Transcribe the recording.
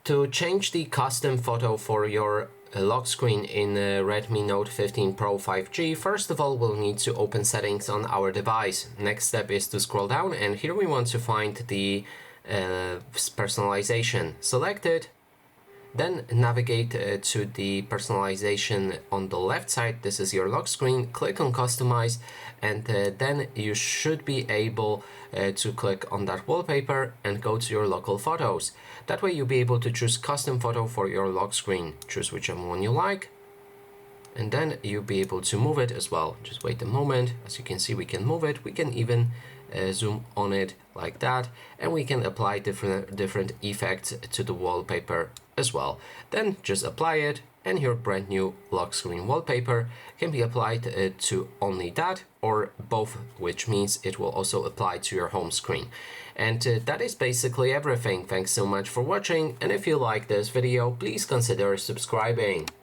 To change the custom photo for your lock screen in Redmi Note 15 Pro 5G, first of all we'll need to open settings on our device. Next step is to scroll down, and here we want to find the personalization. Select it, then navigate to the personalization on the left side. This is your lock screen. Click on customize, and then you should be able to click on that wallpaper and go to your local photos. That way you'll be able to choose custom photo for your lock screen. Choose whichever one you like, and then you'll be able to move it as well. Just wait a moment. As you can see, we can move it. We can even zoom on it like that, and we can apply different effects to the wallpaper as well. Then just apply it, and your brand new lock screen wallpaper can be applied to only that or both, which means it will also apply to your home screen. And that is basically everything. Thanks so much for watching, and if you like this video, please consider subscribing.